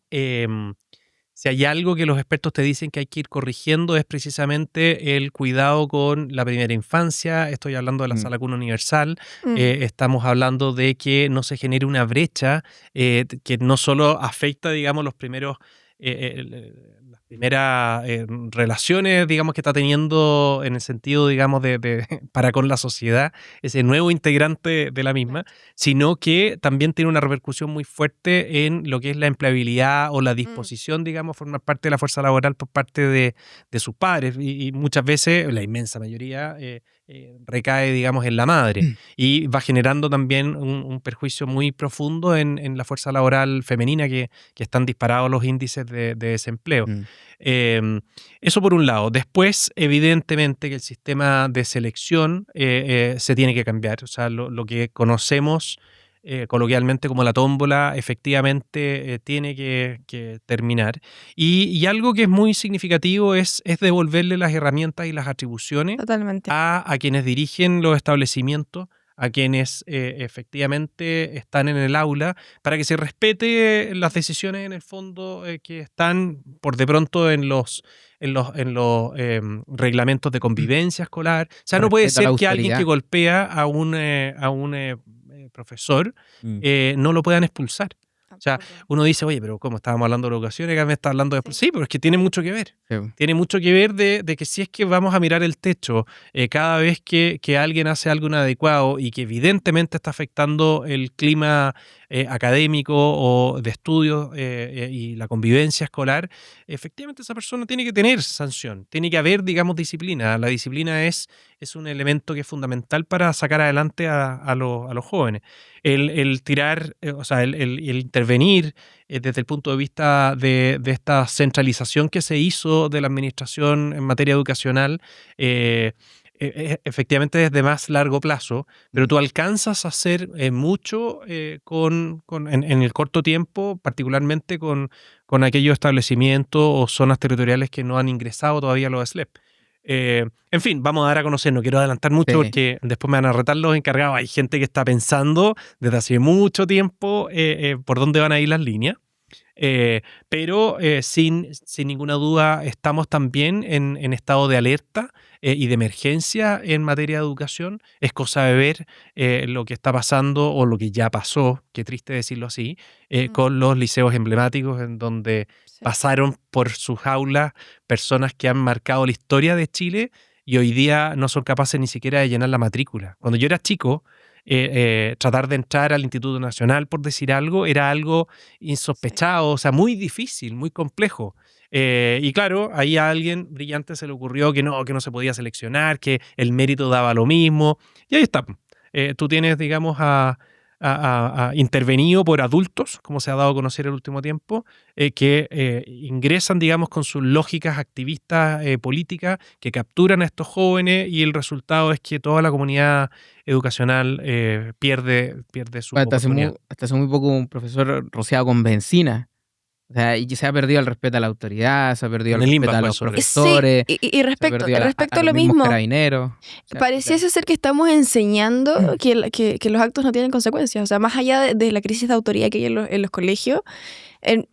algo que los expertos te dicen que hay que ir corrigiendo es precisamente el cuidado con la primera infancia. Estoy hablando de la sala cuna universal. Estamos hablando de que no se genere una brecha que no solo afecta, digamos, los primeros... las primeras relaciones, digamos, que está teniendo en el sentido, digamos, para con la sociedad, ese nuevo integrante de la misma, sino que también tiene una repercusión muy fuerte en lo que es la empleabilidad o la disposición, digamos, a formar parte de la fuerza laboral por parte de sus padres. Y muchas veces, la inmensa mayoría, recae, digamos, en la madre. Y va generando también un perjuicio muy profundo en la fuerza laboral femenina que están disparados los índices de desempleo. Eso por un lado. Después, evidentemente, que el sistema de selección se tiene que cambiar. O sea, lo que conocemos coloquialmente como la tómbola, efectivamente tiene que terminar. Y algo que es muy significativo es devolverle las herramientas y las atribuciones Totalmente. a quienes dirigen los establecimientos, a quienes efectivamente están en el aula, para que se respete las decisiones en el fondo que están por de pronto en los reglamentos de convivencia escolar. O sea, no puede Respeta ser la que alguien que autoridad. golpea a un profesor no lo puedan expulsar. O sea, uno dice, oye, pero ¿cómo estábamos hablando de educación? Acá me está hablando de... Sí, pero es que tiene mucho que ver. Sí. Tiene mucho que ver de que si es que vamos a mirar el techo cada vez que alguien hace algo inadecuado y que evidentemente está afectando el clima académico o de estudio y la convivencia escolar, efectivamente esa persona tiene que tener sanción, tiene que haber, digamos, disciplina. La disciplina es un elemento que es fundamental para sacar adelante a los jóvenes. El tirar, o sea, el intervenir desde el punto de vista de esta centralización que se hizo de la administración en materia educacional, efectivamente es de más largo plazo, pero tú alcanzas a hacer mucho en el corto tiempo, particularmente con aquellos establecimientos o zonas territoriales que no han ingresado todavía a los SLEP. En fin, vamos a dar a conocer, no quiero adelantar mucho porque después me van a retar los encargados. Hay gente que está pensando desde hace mucho tiempo por dónde van a ir las líneas. Pero sin ninguna duda estamos también en estado de alerta y de emergencia en materia de educación. Es cosa de ver lo que está pasando o lo que ya pasó, qué triste decirlo así, con los liceos emblemáticos en donde pasaron por sus aulas personas que han marcado la historia de Chile y hoy día no son capaces ni siquiera de llenar la matrícula. Cuando yo era chico, tratar de entrar al Instituto Nacional, por decir algo, era algo insospechado, o sea, muy difícil, muy complejo. Y claro, ahí a alguien brillante se le ocurrió que no se podía seleccionar, que el mérito daba lo mismo. Y ahí está. Tú tienes, digamos, intervenido por adultos, como se ha dado a conocer el último tiempo, que ingresan, digamos, con sus lógicas activistas políticas, que capturan a estos jóvenes y el resultado es que toda la comunidad educacional pierde su oportunidad. Hasta hace muy poco un profesor rociado con benzina O sea, y se ha perdido el respeto a la autoridad, se ha perdido En el el respeto INBA a fue los sobre profesores, y se ha perdido respecto a los lo mismos mismo, carabineros. Se ha- pareciese ser que estamos enseñando que los actos no tienen consecuencias. O sea, más allá de la crisis de autoridad que hay en los colegios,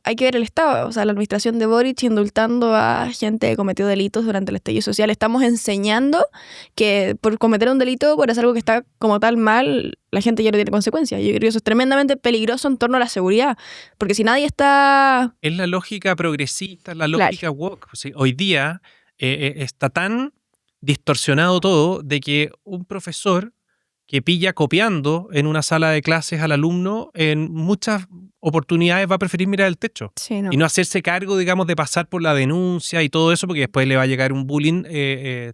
hay que ver el Estado. O sea, la administración de Boric indultando a gente que cometió delitos durante el estallido social. Estamos enseñando que por cometer un delito, por hacer algo que está como tal mal, la gente ya no tiene consecuencias. Yo creo que eso es tremendamente peligroso en torno a la seguridad. Porque si nadie está... Es la lógica progresista, la Claro. lógica woke. Sí, hoy día está tan distorsionado todo de que un profesor que pilla copiando en una sala de clases al alumno, en muchas oportunidades va a preferir mirar el techo Sí, no. y no hacerse cargo, digamos, de pasar por la denuncia y todo eso, porque después le va a llegar un bullying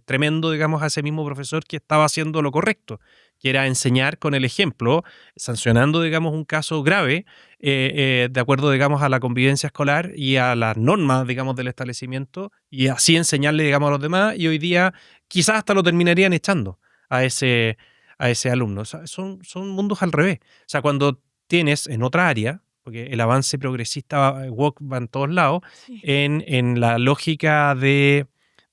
tremendo, digamos, a ese mismo profesor que estaba haciendo lo correcto, que era enseñar con el ejemplo, sancionando, digamos, un caso grave, de acuerdo, digamos, a la convivencia escolar y a las normas, digamos, del establecimiento, y así enseñarle, digamos, a los demás, y hoy día quizás hasta lo terminarían echando a ese alumno. O sea, son mundos al revés. O sea, cuando tienes en otra área, porque el avance progresista woke va en todos lados, Sí. en la lógica de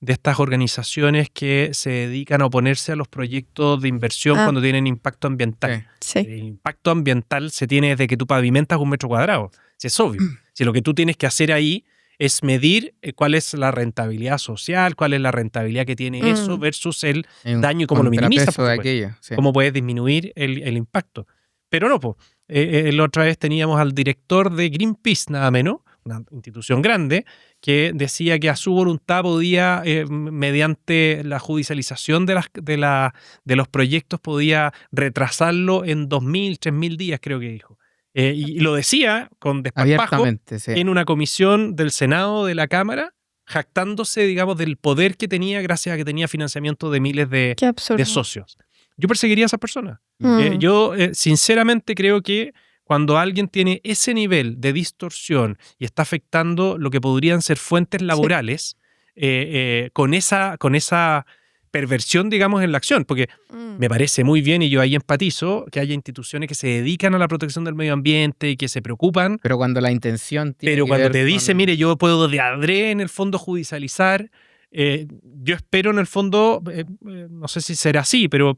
estas organizaciones que se dedican a oponerse a los proyectos de inversión cuando tienen impacto ambiental. Sí. Sí. El impacto ambiental se tiene desde que tú pavimentas 1 metro cuadrado. Si es obvio. Si lo que tú tienes que hacer ahí es medir cuál es la rentabilidad social, cuál es la rentabilidad que tiene eso versus el Hay un daño y cómo lo minimizas, contrapeso por de supuesto. aquello. Sí. Cómo puedes disminuir el impacto. Pero no, pues, la otra vez teníamos al director de Greenpeace, nada menos, una institución grande, que decía que a su voluntad podía, mediante la judicialización de los proyectos, podía retrasarlo en 2.000, 3.000 días, creo que dijo. Y lo decía con desparpajo Abiertamente, sí. en una comisión del Senado, de la Cámara, jactándose, digamos, del poder que tenía gracias a que tenía financiamiento de miles Qué absurdo. de socios. Yo perseguiría a esas personas. Mm. Yo sinceramente creo que cuando alguien tiene ese nivel de distorsión y está afectando lo que podrían ser fuentes laborales, con esa perversión, digamos, en la acción, porque me parece muy bien y yo ahí empatizo que haya instituciones que se dedican a la protección del medio ambiente y que se preocupan, Pero cuando la intención tiene pero que cuando ver te dice, con- mire, yo puedo de adrede en el fondo judicializar, yo espero en el fondo, no sé si será así, pero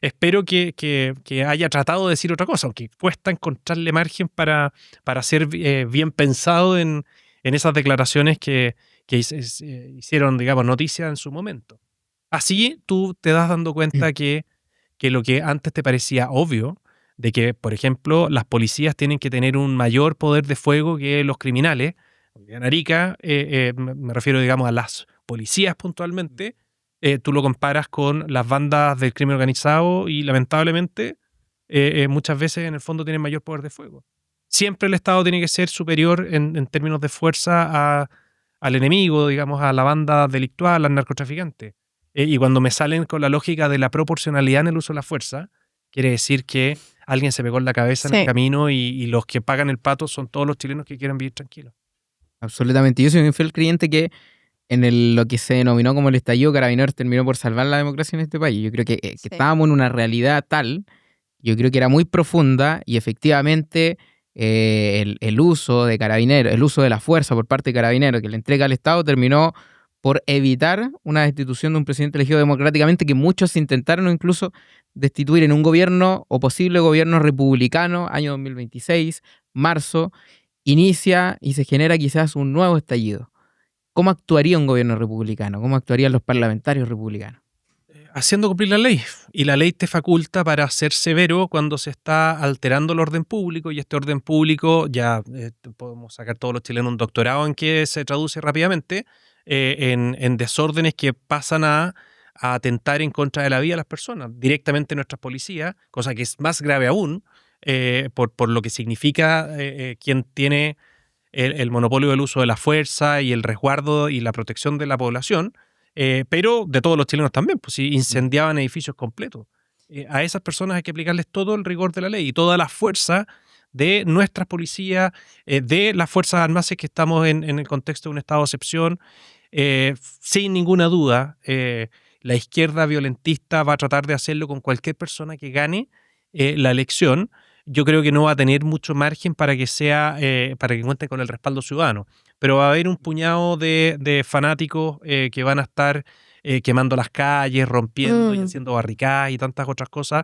espero que haya tratado de decir otra cosa, aunque cuesta encontrarle margen para ser bien pensado en esas declaraciones que hicieron, digamos, noticia en su momento. Así tú te das dando cuenta que lo que antes te parecía obvio, de que, por ejemplo, las policías tienen que tener un mayor poder de fuego que los criminales. En Arica, me refiero, digamos, a las policías puntualmente, tú lo comparas con las bandas del crimen organizado y lamentablemente muchas veces en el fondo tienen mayor poder de fuego. Siempre el Estado tiene que ser superior en términos de fuerza al enemigo, digamos, a la banda delictual, al narcotraficante. Y cuando me salen con la lógica de la proporcionalidad en el uso de la fuerza, quiere decir que alguien se pegó en la cabeza en el Sí. camino y los que pagan el pato son todos los chilenos que quieren vivir tranquilos. Absolutamente. Yo soy un fiel creyente que lo que se denominó como el estallido, Carabineros terminó por salvar la democracia en este país. Yo creo que estábamos en una realidad tal, yo creo que era muy profunda y efectivamente el uso de Carabineros, el uso de la fuerza por parte de Carabineros que le entrega al Estado terminó por evitar una destitución de un presidente elegido democráticamente que muchos intentaron incluso destituir en un gobierno o posible gobierno republicano, año 2026, marzo, inicia y se genera quizás un nuevo estallido. ¿Cómo actuaría un gobierno republicano? ¿Cómo actuarían los parlamentarios republicanos? Haciendo cumplir la ley. Y la ley te faculta para ser severo cuando se está alterando el orden público, y este orden público, ya podemos sacar todos los chilenos un doctorado en que se traduce rápidamente, en desórdenes que pasan a atentar en contra de la vida de las personas, directamente nuestras policías, cosa que es más grave aún, por lo que significa quien tiene el monopolio del uso de la fuerza y el resguardo y la protección de la población, pero de todos los chilenos también, pues si incendiaban edificios completos. A esas personas hay que aplicarles todo el rigor de la ley y toda la fuerza de nuestras policías, de las Fuerzas Armadas que estamos en el contexto de un estado de excepción. Sin ninguna duda, la izquierda violentista va a tratar de hacerlo con cualquier persona que gane la elección, yo creo que no va a tener mucho margen para que para que cuente con el respaldo ciudadano. Pero va a haber un puñado de fanáticos que van a estar quemando las calles, rompiendo y haciendo barricadas y tantas otras cosas.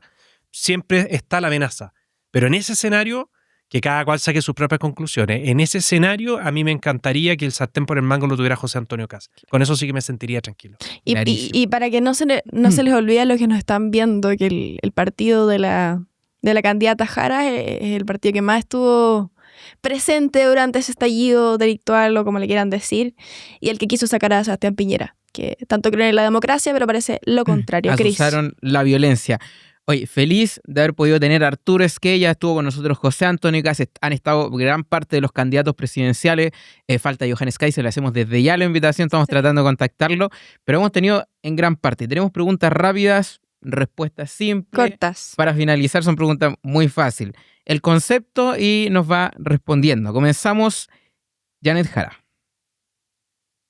Siempre está la amenaza. Pero en ese escenario, que cada cual saque sus propias conclusiones. En ese escenario, a mí me encantaría que el sartén por el mango lo tuviera José Antonio Cast. Con eso sí que me sentiría tranquilo. Y para que no se les olvide a los que nos están viendo que el partido de la candidata Jara es el partido que más estuvo presente durante ese estallido delictual o como le quieran decir, y el que quiso sacar a Sebastián Piñera, que tanto creen en la democracia, pero parece lo contrario. Usaron la violencia. Oye, feliz de haber podido tener a Arturo Esquella, estuvo con nosotros José Antonio Cast, han estado gran parte de los candidatos presidenciales, falta Johannes Kaiser, le hacemos desde ya la invitación, estamos tratando de contactarlo, pero hemos tenido en gran parte, tenemos preguntas rápidas, respuestas simples. Cortas. Para finalizar, son preguntas muy fáciles. El concepto y nos va respondiendo. Comenzamos, Janet Jara.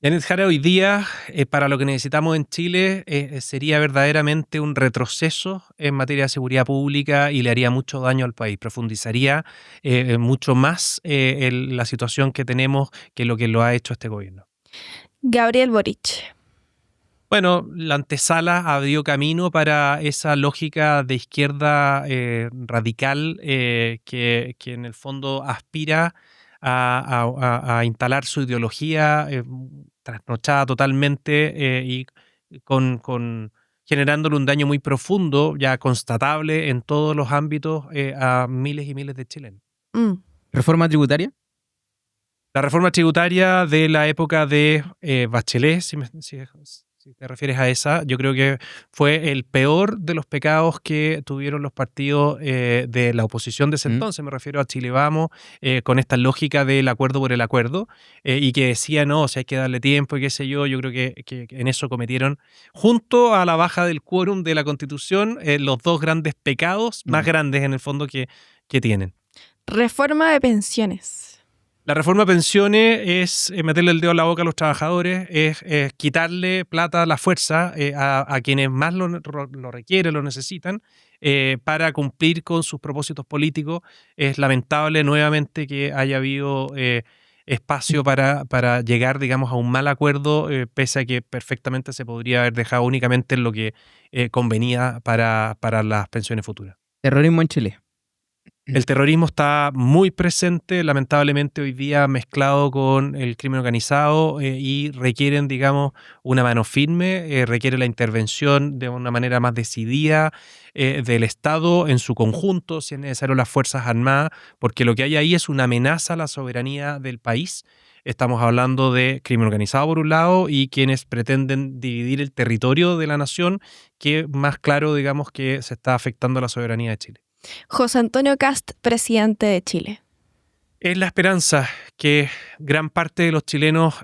Janet Jara hoy día, para lo que necesitamos en Chile, sería verdaderamente un retroceso en materia de seguridad pública y le haría mucho daño al país. Profundizaría mucho más la situación que tenemos que lo ha hecho este gobierno. Gabriel Boric. Bueno, la antesala abrió camino para esa lógica de izquierda radical que en el fondo aspira a instalar su ideología trasnochada totalmente y generándole un daño muy profundo, ya constatable en todos los ámbitos a miles y miles de chilenos. ¿Reforma tributaria? La reforma tributaria de la época de Bachelet, si te refieres a esa, yo creo que fue el peor de los pecados que tuvieron los partidos de la oposición de ese entonces, me refiero a Chile Vamos, con esta lógica del acuerdo por el acuerdo, y que decía, no, o sea, hay que darle tiempo y qué sé yo creo que en eso cometieron, junto a la baja del quórum de la Constitución, los dos grandes pecados más grandes en el fondo que tienen. Reforma de pensiones. La reforma de pensiones es meterle el dedo a la boca a los trabajadores, es quitarle plata a la fuerza a quienes más lo requieren, lo necesitan, para cumplir con sus propósitos políticos. Es lamentable nuevamente que haya habido espacio para llegar, digamos, a un mal acuerdo, pese a que perfectamente se podría haber dejado únicamente en lo que convenía para las pensiones futuras. Terrorismo en Chile. El terrorismo está muy presente, lamentablemente hoy día mezclado con el crimen organizado y requieren, digamos, una mano firme, requiere la intervención de una manera más decidida del Estado en su conjunto, si es necesario las Fuerzas Armadas, porque lo que hay ahí es una amenaza a la soberanía del país. Estamos hablando de crimen organizado por un lado y quienes pretenden dividir el territorio de la nación, que más claro, digamos, que se está afectando a la soberanía de Chile. José Antonio Cast, presidente de Chile. Es la esperanza que gran parte de los chilenos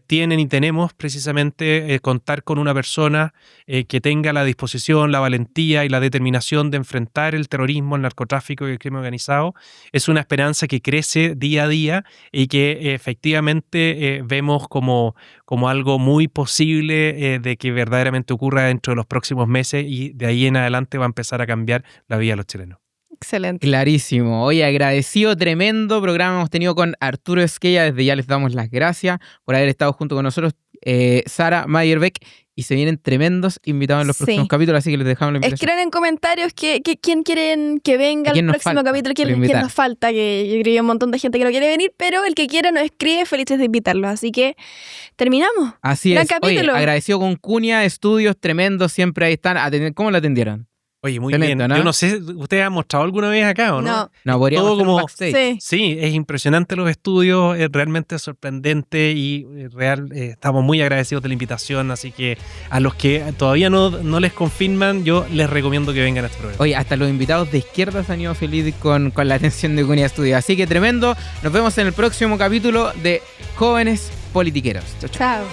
tienen y tenemos precisamente contar con una persona que tenga la disposición, la valentía y la determinación de enfrentar el terrorismo, el narcotráfico y el crimen organizado. Es una esperanza que crece día a día y que efectivamente vemos como algo muy posible de que verdaderamente ocurra dentro de los próximos meses y de ahí en adelante va a empezar a cambiar la vida de los chilenos. Excelente. Clarísimo. Oye, agradecido, tremendo programa hemos tenido con Arturo Esquella. Desde ya les damos las gracias por haber estado junto con nosotros, Sara Mayerbeck, y se vienen tremendos invitados en los próximos capítulos, así que les dejamos la invitación. Escriban en comentarios quién quieren que venga al próximo capítulo, quién nos falta, que yo creo que hay un montón de gente que no quiere venir, pero el que quiera nos escribe, felices de invitarlos. Así que terminamos. Así Gran es. capítulo. Oye, agradecido con Cunia Estudios, tremendos, siempre ahí están. ¿Cómo lo atendieron? Oye, muy bien. ¿No? Yo no sé, ¿ustedes han mostrado alguna vez acá o no? No, podríamos todo como backstage. Sí, es impresionante los estudios, es realmente sorprendente y estamos muy agradecidos de la invitación, así que a los que todavía no les confirman, yo les recomiendo que vengan a este programa. Oye, hasta los invitados de izquierda se han ido feliz con la atención de Cunia Estudios, así que tremendo. Nos vemos en el próximo capítulo de Jóvenes Politiqueros. Chao.